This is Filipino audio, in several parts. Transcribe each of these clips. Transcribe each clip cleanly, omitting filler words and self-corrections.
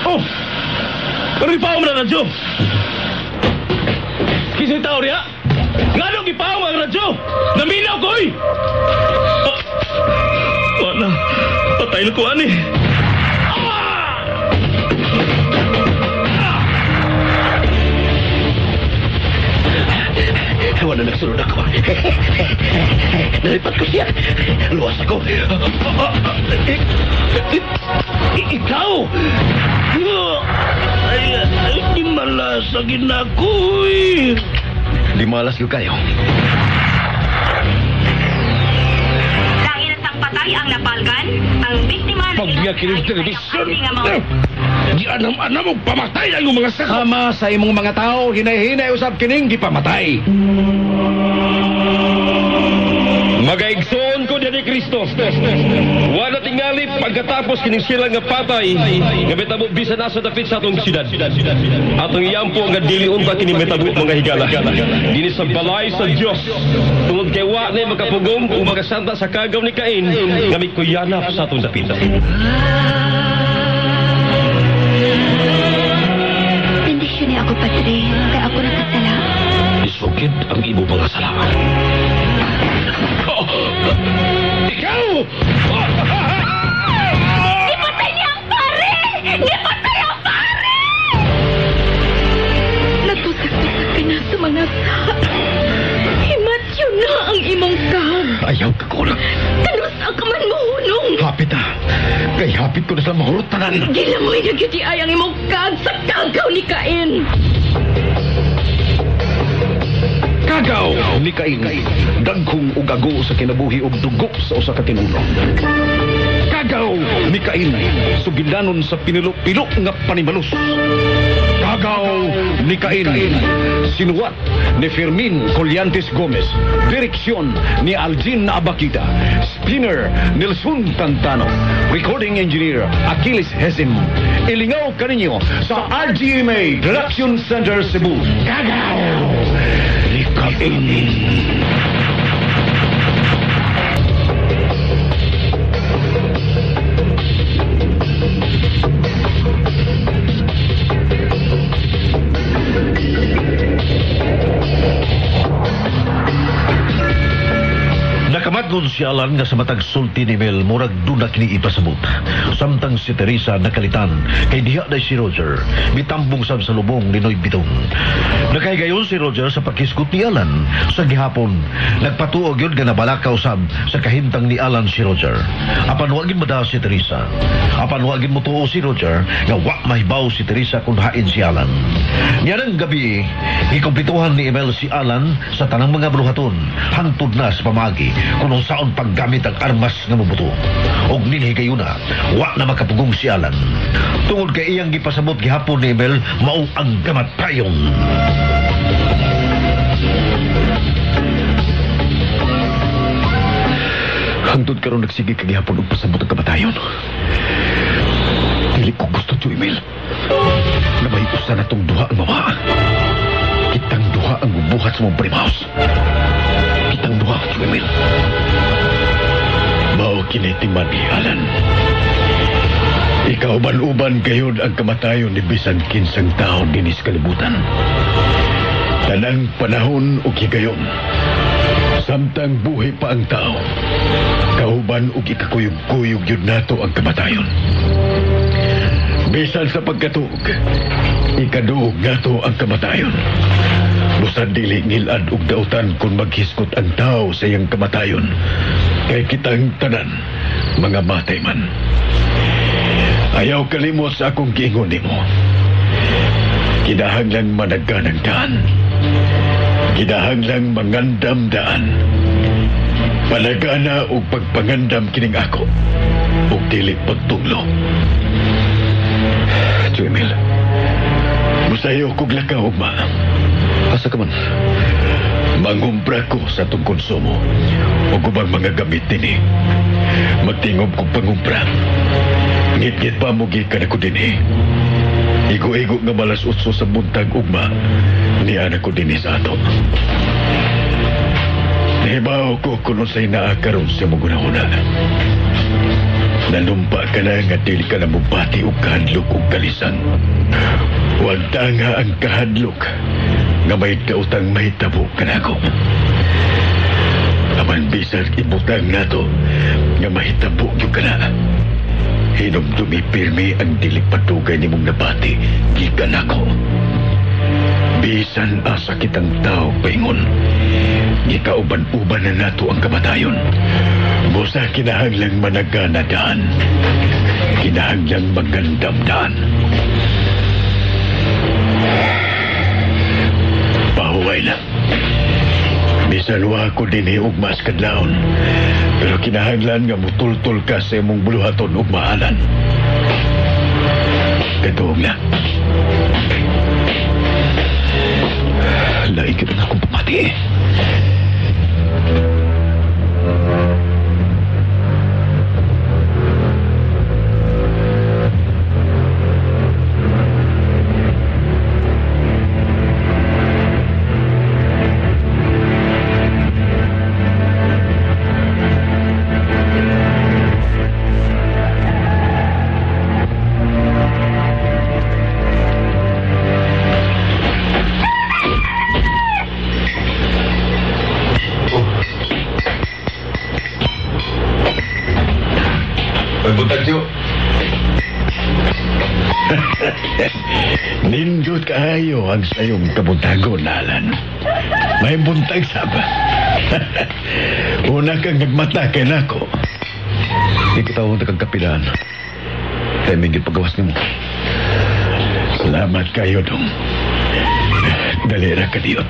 Oh! Pero ipaw mo na radyo! Kisay tao riya? Nga nung ipaw ang radyo! Naminaw ko eh! Wala, patay na ko ani. Wala nagsunod ako. Nalipat ko siya. Luwas ako. Ikaw! Ay, di malasagin ako eh. Di malas ko kayo. Dahil sa patay ang napalgan, ang biktima na Pagbiyakin ng telebisyon. Di anam-anam mo pamatay ang mga sakop. Sama sa imong mga tao, hinay-hinay usab kining gipamatay. Magaigsoon ko din ni Kristo. Wala tingali pagkatapos kining sila nga patay, nga metabo bisan nasa dapit sa atong siyudad. Atong iyampo nga dili unta kini metabo mga higala. Dini sa balay sa Dios. Tungod kay wa na makapugong o makasanta sa kagaw ni Cain, nga may kuyanap sa atong dapit. Bendisyon niya ako, Padre, kaya ako nakasala. Isugid ang ibo mga salamat. Ikaw! Ipatay niya ang pare! Ipatay ang pare! Nagtusak-tusak ka na sa mga himatyo na ang imong kag. Ayaw ka ko lang. Kanusa ka man mohunong. Hapit ha. Kay hapit ko na sa mahurot tanan. Gila mo'y nagyuti ay ang imong kag sa kagaw ni Cain. Kagaw ni Cain, dagkong ugago sa kinabuhi ug dugok sa usa ka tinulo. Kagaw ni Cain, sugilanon sa pinilok-pilok nga panimalus. Kagaw ni Cain, sinuwat ni Fermin Colliantes Gomez, direksyon ni Algin Abakita, spinner Nelson Cantano, recording engineer Achilles Hesim. Ilingaw kaninyo sa RGMA Production Center Cebu. Kagaw ni Cain. Nakamadlon si Alan nga sa matag sulti ni Mel murag duna kini ipasabot. Samtang si Teresa nakalitan kay diha day si Roger mitambong sab sa lubong ni Noy Bitong. Nakahigayon si Roger sa pakiskot ni Alan sa gihapon. Nagpatuog yun nga nabalakaw sab sa kahimtang ni Alan si Roger. Apan wagin mada si Teresa. Apan wagin mo tuo si Roger nga wa mahibaw si Teresa kung hain si Alan. Yan ang gabi, ikumpletuhan ni Emel si Alan sa tanang mga bruhaton hangtod na sa pamagi kung saan paggamit ang armas nga mabuto. Og nilhigayon na, wa na makapugong si Alan. Tungod kay iyang gipasabot gihapon ni Emel, mao ang gamatayon. Hangtod karon nagsige kag gihapon og pasabot ang kamatayon. Dili ko gusto to, Emil. Na mahiusan natong duha ang mama. Kitang duha ang bubuhat sa mong primaus. Kitang duha, Emil. Mao kinitiman ni Alan. Ikaw ban-uban gayod ang kamatayon ni bisan kinsang tao dinis kalibutan. Tanang panahon o higayon. Samtang buhay pa ang tao, kauban o ikakuyog-kuyog yun nato ang kamatayon. Bisan sa pagkatuog, ikaduog nato ang kamatayon. Busan dili ngilad og dautan kung maghiskot ang tao sa iyang kamatayon. Kay kitang tanan, mga matay man. Ayaw kalimot sa akong giingon nimo. Kinahanglan managkan ang daan. Kinahanglan mangandam daan. Panagana o pagpangandam kining ako. O dili pagtunglo. Emil, musayo kog lakaw, ma. Asa ka man? Mangumpra ko sa itong konsumo. O kubang mga gamit din eh. Magtingob kong pangumpra. Ngit-ngit pa mo gikan ako din eh. Igo-igo nga malas utso sa buntag ugma. Ni anak ko din sa ato. Nahibaw ko kung sa'y naakaroon sa mga una-una. Nanumpa ka na nga dili ka na mubati o kahadlok o kalisan. Huwag nga ang kahadlok nga may kautang mahitabo ka na ako. Aman bisag ibutang na to nga mahitabo yung ka na. Hinumdumi pirmi ang dilik patugay ni mong nabati gikan ako. Bisan asa kitang tao paingon. Gikauban-uban na nato ang kamatayon. Busa kinahanglang managanadaan. Kinahanglang magandamdaan. Pahuway na. Bisan wa ko din ugmas kadlaon. Pero kinahanglan nga mutultol ka sa imong buluhaton ug maalan. Katuog na. Lain ka na akong pamati. Nindot kaayo ang sayong kabuntagon, Alan. May buntag saba. Una kang nagmata kay nako. Di kita akong nagkagkapilaan. Kaya may gipagawas ni mo. Salamat kayo, dong. Dalira ka diot.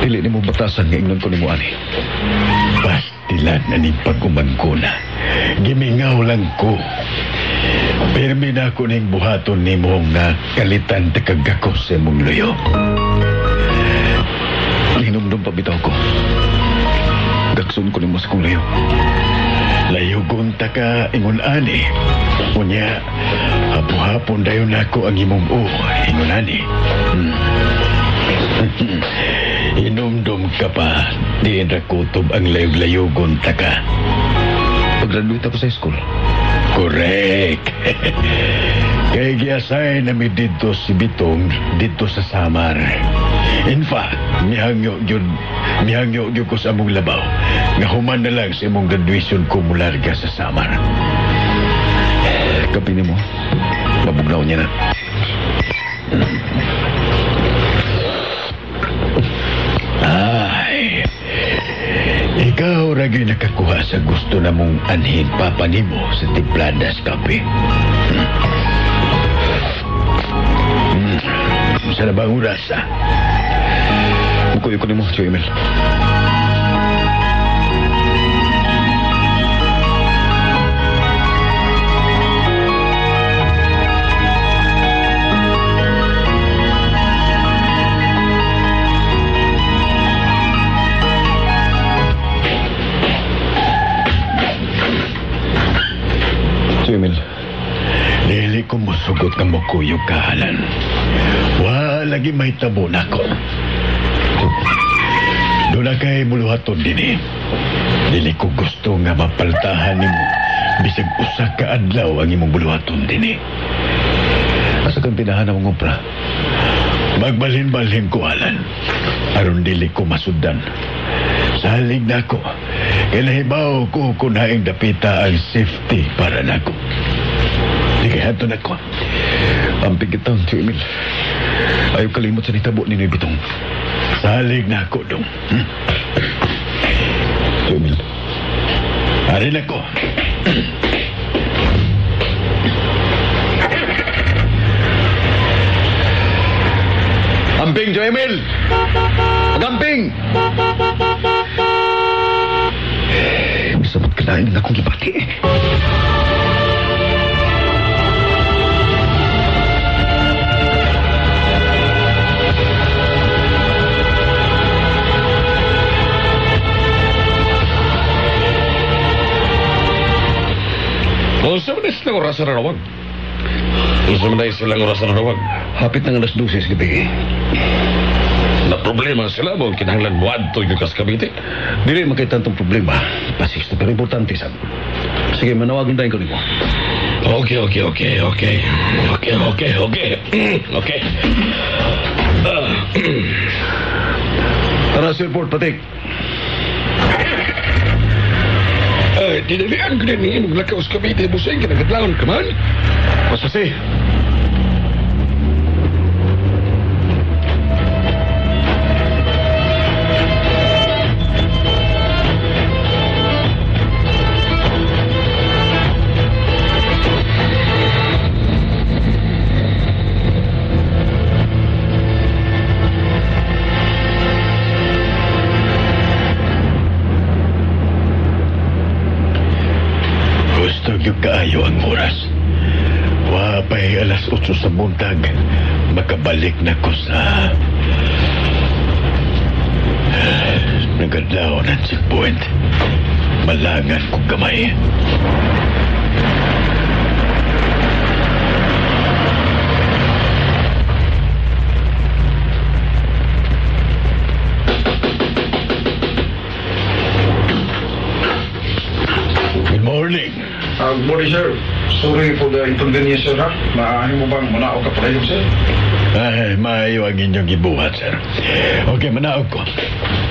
Dili ni mo batasan nga ingnon ko ni mo, ani. Pastilan na ni pagumangkuna. Gimingaw lang ko. Pirmi na ako ning buhaton ni mo nga kalitan takagako sa mong luyo. Hinumdum pa bitaw ko. Gaksun ko ni mo sa kong layo. Layugon ta ka ingon ani. Unya, hapo-hapon dayon ako ang imong ingon ani. Inumdum ka pa, diin ra kutob ang layog-layogon ta ka. Pag-graduate ako sa school. Correct. Kaya giasay na mi dito si Bitong dito sa Samar. In fact, mihangyo gyud ko sa among labaw. Nga human na lang sa imong graduation ko mularga sa Samar. Kapi ni mo. Mabugnaw niya na. Ay, ikaw ragay nakakuha sa gusto na mong anhin papa nimo sa Timpladas Kape. Sa na bang oras, Mukuyo ko ni mo, Tio Emil. Dili ko musugot nga mukuyog kahalan. Wa lagi may tabo na ko. Doon na kay buluhaton din eh. Dili ko gusto nga mapaltahan ni mo. Bisag usa ka adlaw ang imong buluhaton din eh. Asa kang tinahan ang umpra? Magbalhin-balhin ko, Alan. Aron dili ko masudan. Salig na ko. Kaya nahibaw ko kunaing dapita ang safety para na ko. Sige, hato na ko. Ang pigitang, Tio Emil. Ayaw kalimot sa nitabo ni Noy Bitong. Salig na ko, dong. Tio Emil. Ari na ko. Amping, Tio Emil! Agamping! Sabot ka lain nga akong gibati eh. Unsa man silang oras na rawag? Unsa man silang oras na rawag? Hapit ng alas 12 sa gabi. problema sila mo, kinahanglan mo adto yung kas Cavite. Dili makita itong problema. Pasix na pero importante, Sam. Sige, manawagan tayo ko nimo. Okay. Okay. Tara sa airport, Patik. Dinalian ko na niya nung lakaw sa Cavite mo sa kinagadlaon ka man. Pasasi. Gusto niyo kaayo ang oras. Wapay alas 8 sa buntag. Makabalik na ko sa... Nagadlaw ng checkpoint. Malangan ko gamay. Good morning. Good morning, sir. Sorry for the inconvenience, sir, ha? Maaari mo bang manaog ka pala sir? Ay, maayo ang inyong gibuhat, sir. Okay, manaog ko.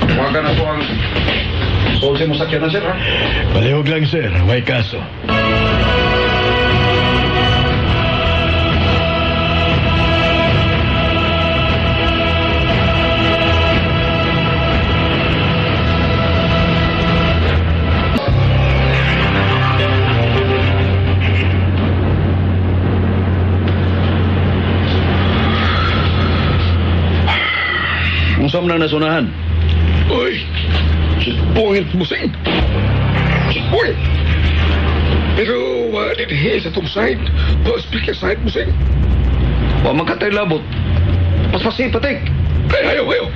Huwagan na po ang solsi mo sakyan na, sir, ha? Palihog lang, sir. May kaso. Kung saan na nasunahan? Uy! Checkpoint, Busing! Checkpoint! Pero did he sa itong side? Speaker side, Busing? Wa magkatay labot. Paspasi, Patik. Ay, ayaw!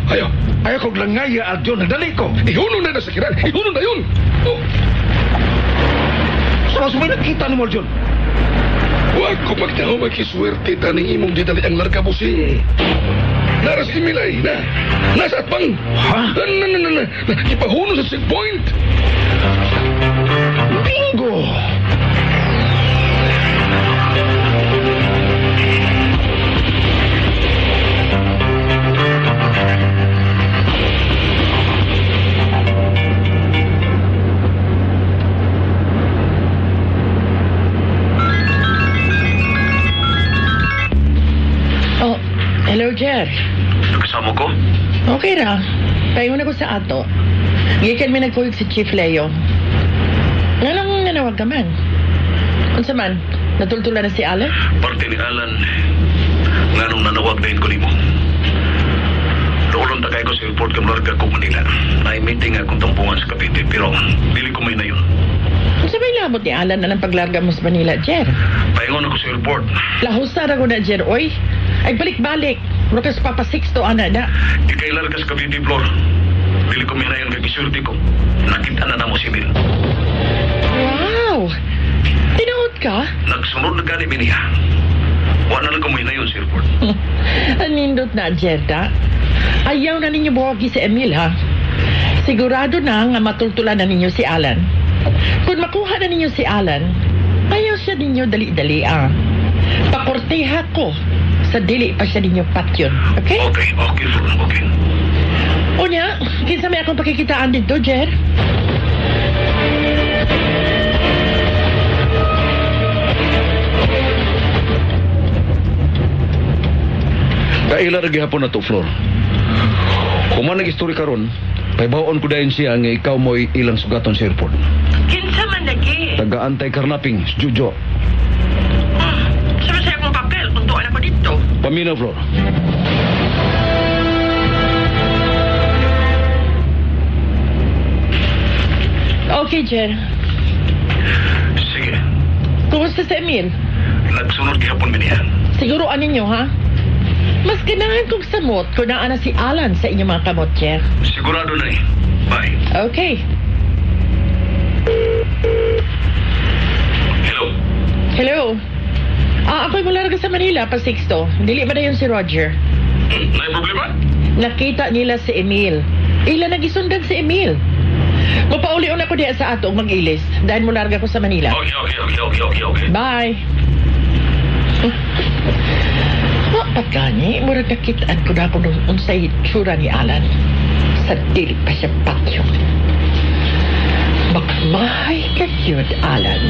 Ayaw kong langaya at yun, nadali ko. Ihuno na nasakiran! Ihuno na yun! Oh, Sa mas may nakita ni mo, John. wag ko pagtaho magkiswerte taning imong didali ang larga, Busing. Naras imilay na. Nasa atbang. Ha? Ipahuno sa checkpoint. Bingo! Oh, hello, Jer. Kasama ko? Okay ra. Paingon ako sa ato. Gikan mi nagkuyog si Chief Leo. Nga nang nanawag ka man. Unsa man, natultulan na si Alan? Parte ni Alan, nga nung nanawag din ko nimo. Doon takay ko sa airport kam larga ko Manila. May meeting akong tampungan sa Cavite, pero dili ko may na yun. Unsa may labot ni Alan na ng paglarga mo sa Manila, Jer? Paingon ako sa airport. Lahusa ra ko na, Jer, oy. Ay balik-balik. Rukas Papa Sixto, ana na. Ikay larga sa Cavite, Flor. Dili ko may na yun kay bisurti ko. Nakita na mo si Mil. Wow! Tinuod ka? Nagsunod na gani miniha. Wala na ko may na yun sa airport. Anindot na, Jerda. Ayaw na ninyo buwagi si Emil, ha? Sigurado na nga matultulan na ninyo si Alan. Kung makuha na ninyo si Alan, ayaw siya ninyo dali-dali, ah. Pakorteha ko sa dili pa siya ninyo patyon. Okay? Okay, Flor, okay. O niya, kinsa may akong pakikitaan dito, Jer? Kaila ra gihapon na to, Flor. Kung man nag-istorya karon, paibaon ko dayon siya nga ikaw mo ilang sugaton sa airport. Kinsa man lagi. Taga-antay karnaping, Jujo. Sama sa akong papel. Untuan ako dito. Paminaw, Flor. Okay, Jer. Sige. Kumusta si Emil? Nagsunod gihapon miniha. Siguruan ninyo, ha? Mas ganahan kong samot kung naana si Alan sa inyong mga kamot, Jer. Sigurado na eh. Bye. Okay. Hello. Hello. Ako'y mula sa Manila, pa Sixto. Dili ba na yun si Roger? May problema? Nakita nila si Emil. Ila nagisundan si Emil. Mapauli-un ako diya sa ato mag-ilis dahil mo larga ko sa Manila. Okay. Bye. Wapat gani, murag nakitaan ko na ako nung unsay tsura ni Alan. Sa dili pa siya patyo. Magmahay ka yun, Alan.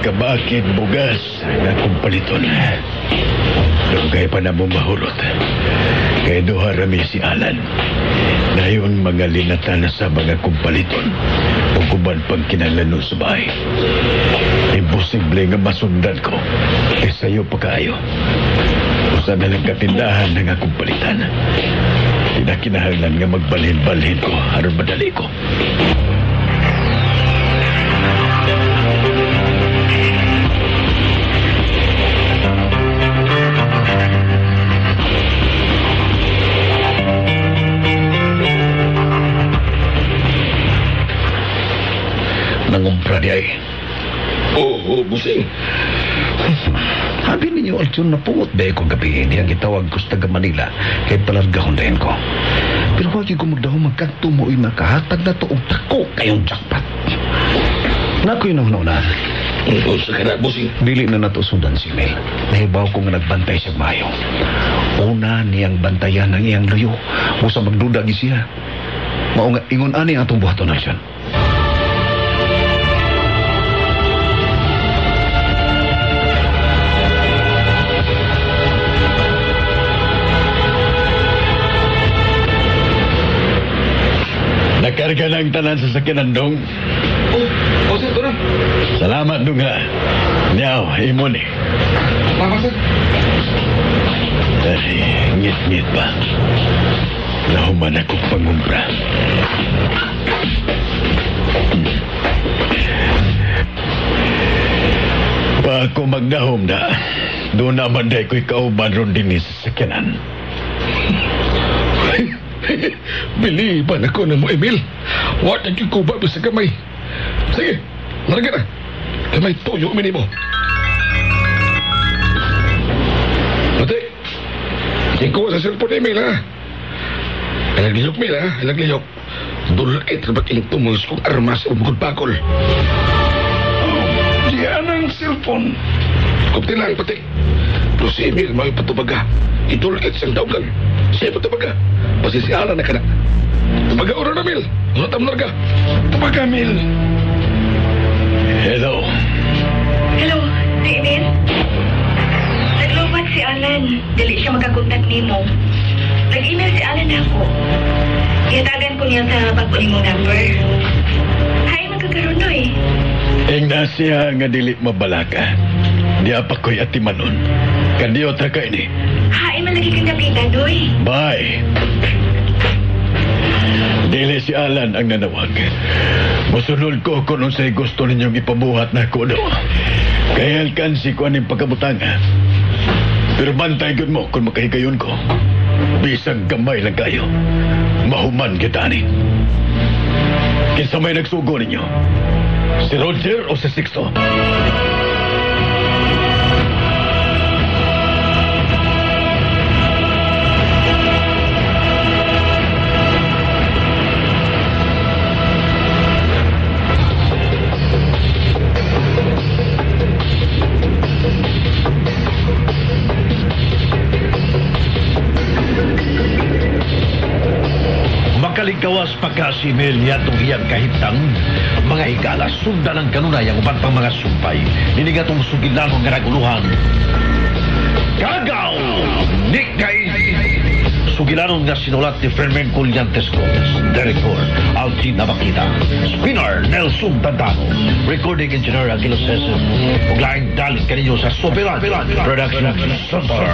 Bakit bugas na kumpaliton? Dugay pa na mo mahurot. Kay duha rami si Alan. Dayon mga linatan sa mga kumpaliton. Pagkuban pang kinalanon sa bahay. Imposible nga masundan ko. Kay sayo pa kaayo. Usa na lang katindahan na nga kumpalitan. Pinakinahanglan nga magbalhin-balhin ko aron madali ko. Nangumpra di ay. Oo, busing. Sabi ninyo, Aljon, na pungot ba akong gabi? Hindi ang gitawag ko sa taga Manila. Kaya palarga hundahin ko. Pero huwag yung gumagdaho magkanto mo yung nakahatag na to. Tako kayong jackpot. Naku yun ang una. Oo, sa kana, busing. Dili na nato sundan si Mel. Nahibaw ko nga nagbantay siya mayo. Una niyang bantayan ng iyang luyo. Musa magduda siya. Mao nga, ingon ani ang atong buhaton na siya. Nakarga na ang tanan sa sakyanan dong. Sir, ito na. Salamat dong ha. Niyaw, imo ni. Sir. Ay, ngit-ngit pa. Nahuman akong pangumpra. Pa ako magdahom na. Doon naman dahi ko'y kauban ron din sa sakyanan. Biliban ako na mo, Emil. What ang kikuba ba sa kamay? Sige, larga na. Kamay tuyo minimo. Pati, ikaw sa cellphone, Emil, ha? Alagliyok, Emil, ha? Alagliyok. Dulakit na ba't ilang tumulos kong armas o bukod-bakol? Diyan ang cellphone. Kupti lang, pati. Pero si Emil, may patubaga. Idulakit siyang daugan. Siya patubaga. Pasisialan na ka na. Tumaga oras na, Mil. Wala tam larga. Tumaga, Mil. Hello. Hello, si Emil. Naglubat si Alan. Dili siya makakontak ni mo. Nag-email si Alan ako. Iyatagan ko niya sa pagpuli mong number. Hay, magkakaroon no eh. Ingna siya nga dili mabalaka. Di apa ko'y atimanon. Kandiyo ta ka ini. Hay, malagi kang kapitan, doy. Bye. Dili si Alan ang nanawag. Musunod ko kung unsay gusto ninyong ipabuhat na ko do. Kaya alkansi ko aning pagkabutanga. Pero bantay gud mo kung makahigayon ko. Bisag gamay lang kayo. Mahuman kita ni. Kinsa may nagsugo ninyo? Si Roger o si Sixto? Kaligkawas pagkasimil niya itong iyang kahitang mga higala sundan ang kanunay ang uban pang mga sumpay ninigatong sugilanong nga naguluhan. Kagaw! Nikay! Sugilanon nga sinulat ni Fermin Colliantes Gomez. Director, Alcin Nabakita. Spinner, Nelson Tantano. Recording Engineer, Aguilo Cesar. Uglaing dalit kaninyo sa Soberan Production Center.